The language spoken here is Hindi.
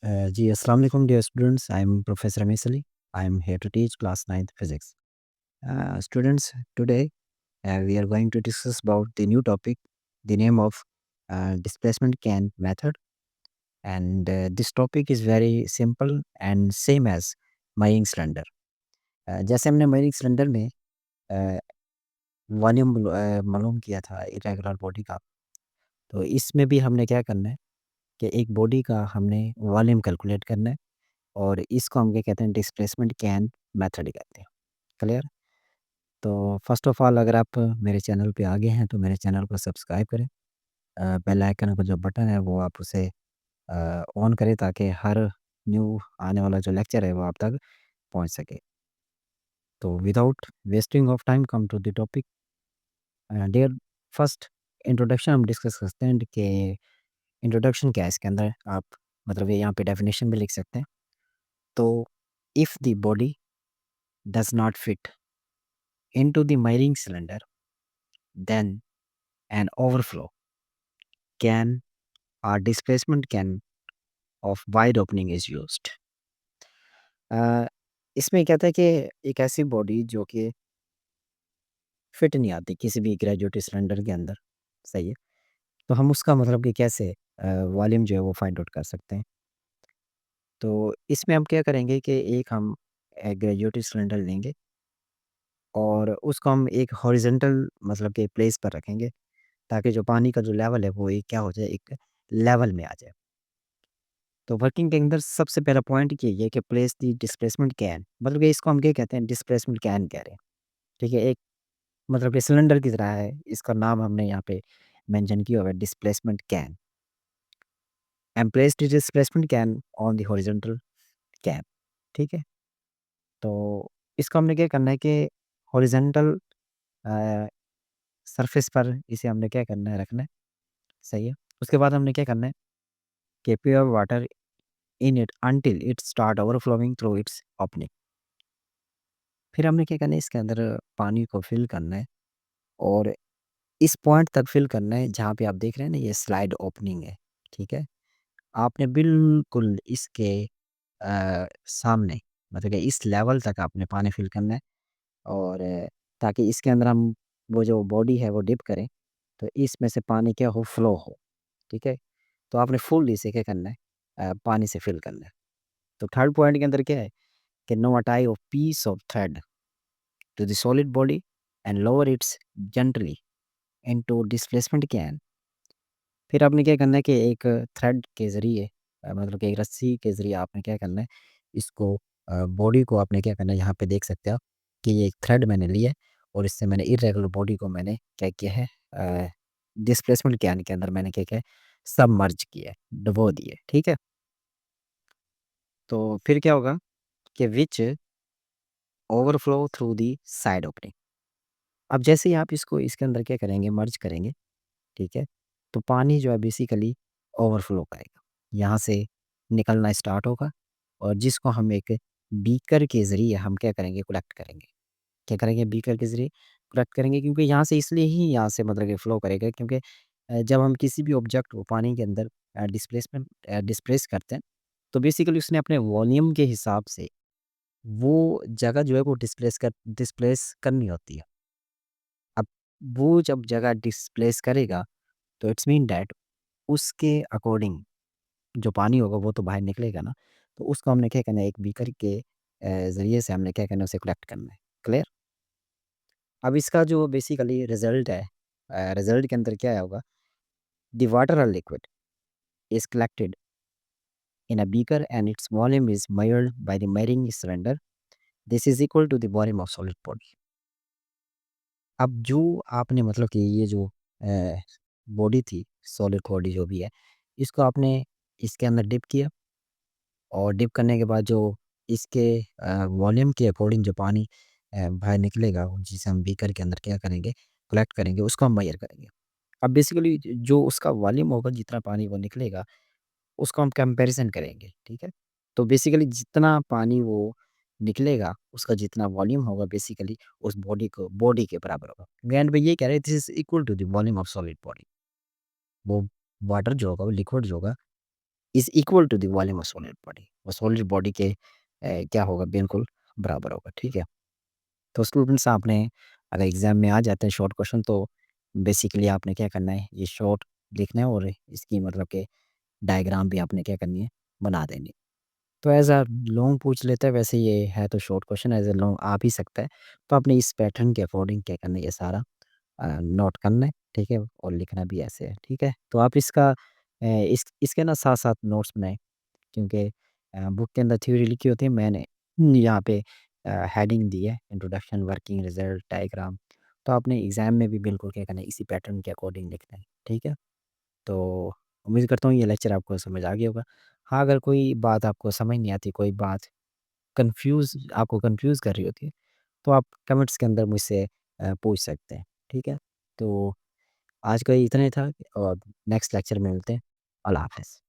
जी, अस्सलाम वालेकुम dear students. I am professor Ramees Ali. I am here to teach class 9th physics. Students, today we are going to discuss about the new topic, the name of displacement can method. And this topic is very simple and same as miring cylinder. जैसे हमने miring cylinder में वॉल्यूम मालूम किया था इरेगुलर बॉडी का, तो इसमें भी हमने क्या करना है कि एक बॉडी का हमने वॉल्यूम कैलकुलेट करना है और इसको हम क्या कहते हैं, डिस्प्लेसमेंट कैन मेथड कहते हैं। क्लियर? तो फर्स्ट ऑफ ऑल, अगर आप मेरे चैनल पे आगे हैं तो मेरे चैनल को सब्सक्राइब करें। बेल आइकन का जो बटन है वो आप उसे ऑन करें ताकि हर न्यू आने वाला जो लेक्चर है वो आप तक पहुंच सके। तो without wasting of time, come to the topic. Dear, first introduction हम डिस्कस करते हैं कि इंट्रोडक्शन क्या है इसके अंदर। आप मतलब ये यहाँ पे डेफिनेशन भी लिख सकते हैं। तो if the body does not fit into the miring cylinder, then an overflow can or displacement can of wide opening is used. अ, इसमें क्या था कि एक ऐसी बॉडी जो कि फिट नहीं आती किसी भी ग्रेजुएट सिलेंडर के अंदर, सही है, तो हम उसका मतलब कि कैसे वॉल्यूम जो है वो फाइंड आउट कर सकते हैं। तो इसमें हम क्या करेंगे कि एक हम ग्रेजुएट सिलेंडर लेंगे और उसको हम एक हॉरिजेंटल मतलब कि प्लेस पर रखेंगे ताकि जो पानी का जो लेवल है वो एक क्या हो जाए, एक लेवल में आ जाए। तो वर्किंग के अंदर सबसे पहला पॉइंट ये है कि प्लेस द डिस्प्लेसमेंट कैन, मतलब कि इसको हम क्या कहते हैं, डिस्प्लेसमेंट कैन कह रहे हैं। ठीक है, एक मतलब कि सिलेंडर की तरह है, इसका नाम हमने यहाँ पे मेंशन किया हुआ है, displacement can. And place the displacement can on the horizontal cap. ठीक है, तो इसको हमने क्या करना है कि हॉरिजॉन्टल सरफेस पर इसे हमने क्या करना है, रखना है। सही है, उसके बाद हमने क्या करना है कि pure water in it until it start overflowing through its opening। फिर हमने क्या करना है, इसके अंदर पानी को फिल करना है और इस पॉइंट तक फिल करना है जहाँ पे आप देख रहे हैं ना, ये स्लाइड ओपनिंग है। ठीक है, आपने बिल्कुल इसके सामने मतलब कि इस लेवल तक आपने पानी फिल करना है और ताकि इसके अंदर हम वो जो बॉडी है वो डिप करें तो इसमें से पानी क्या हो, फ्लो हो। ठीक है, तो आपने फुल इसे क्या करना है, पानी से फिल करना है। तो थर्ड पॉइंट के अंदर क्या है कि नो अटाई of piece of thread to the solid body and lower it gently into displacement can। फिर आपने क्या करना है कि एक थ्रेड के ज़रिए मतलब कि एक रस्सी के ज़रिए आपने क्या करना है, इसको बॉडी को आपने क्या करना है, यहाँ पे देख सकते हो आप कि ये एक थ्रेड मैंने लिया है और इससे मैंने इर्रेगुलर बॉडी को मैंने क्या किया है, डिस्प्लेसमेंट कैन के अंदर मैंने क्या किया है, सबमर्ज किया है, डुबो दिए। ठीक है, तो फिर क्या होगा कि which overflow through the side opening. अब जैसे ही आप इसको इसके अंदर क्या करेंगे, मर्ज करेंगे, ठीक है, तो पानी जो है बेसिकली ओवरफ्लो करेगा, यहाँ से निकलना स्टार्ट होगा और जिसको हम एक बीकर के ज़रिए हम क्या करेंगे, कलेक्ट करेंगे। क्या करेंगे, बीकर के ज़रिए कलेक्ट करेंगे, क्योंकि यहाँ से इसलिए ही यहाँ से मतलब कि फ़्लो करेगा क्योंकि जब हम किसी भी ऑब्जेक्ट को पानी के अंदर डिस्प्लेस करते हैं तो बेसिकली उसने अपने वॉल्यूम के हिसाब से वो जगह जो है वो डिस्प्लेस करनी होती है। अब वो जब जगह डिस्प्लेस करेगा तो इट्स मीन दैट उसके अकॉर्डिंग जो पानी होगा वो तो बाहर निकलेगा ना, तो उसको हमने क्या करना है, एक बीकर के ज़रिए से हमने क्या करना है, उसे कलेक्ट करना है। क्लियर? अब इसका जो बेसिकली रिज़ल्ट है, रिज़ल्ट के अंदर क्या होगा, द वाटर और liquid is collected in a beaker and its volume is measured by the measuring cylinder. This is equal to the volume of solid body. अब जो आपने मतलब कि ये जो बॉडी थी, सॉलिड बॉडी जो भी है, इसको आपने इसके अंदर डिप किया और डिप करने के बाद जो इसके वॉल्यूम के अकॉर्डिंग जो पानी बाहर निकलेगा, वो जिसे हम बीकर के अंदर क्या करेंगे, कलेक्ट करेंगे, उसको हम मेजर करेंगे। अब बेसिकली जो उसका वॉल्यूम होगा, जितना पानी वो निकलेगा, उसको हम कंपैरिजन करेंगे। ठीक है, तो बेसिकली जितना पानी वो निकलेगा, उसका जितना वॉल्यूम होगा बेसिकली उस बॉडी के बराबर होगा। एंड पे ये कह रहे हैं this is equal to the volume of solid body. वो वाटर जो होगा, वो लिक्विड जो होगा, is equal to the volume of solid body. वो सॉलिड बॉडी के क्या होगा, बिल्कुल बराबर होगा, ठीक है? तो स्टूडेंट्स, आपने अगर एग्ज़ाम में आ जाते हैं शॉर्ट क्वेश्चन, तो बेसिकली आपने क्या करना है, ये शॉर्ट लिखना है और इसकी मतलब कि डायग्राम भी आपने क्या करनी है, बना देनी है। तो एज़ अ लॉन्ग पूछ लेता है, वैसे ये है तो short question, as a long आ भी सकता है। तो आपने इस पैटर्न के अकॉर्डिंग क्या करना है, ये सारा नोट करना है, ठीक है? और लिखना भी ऐसे है, ठीक है? तो आप इसका इसके ना साथ-साथ नोट्स बनाएँ, क्योंकि बुक के अंदर थ्योरी लिखी होती है, मैंने यहाँ पे हेडिंग दी है, इंट्रोडक्शन, वर्किंग, रिजल्ट, डायग्राम। तो आपने एग्ज़ाम में भी बिल्कुल क्या करना है, इसी पैटर्न के अकॉर्डिंग लिखना है, ठीक है? तो उम्मीद करता हूँ ये लेक्चर आपको समझ आ गया होगा। हाँ, अगर कोई बात आपको समझ नहीं आती, कोई बात कन्फ्यूज़ कर रही होती है, तो आप कमेंट्स के अंदर मुझसे पूछ सकते हैं, ठीक है? तो आज का इतना ही था, और नेक्स्ट लेक्चर में मिलते हैं। अल्लाह हाफ़िज़।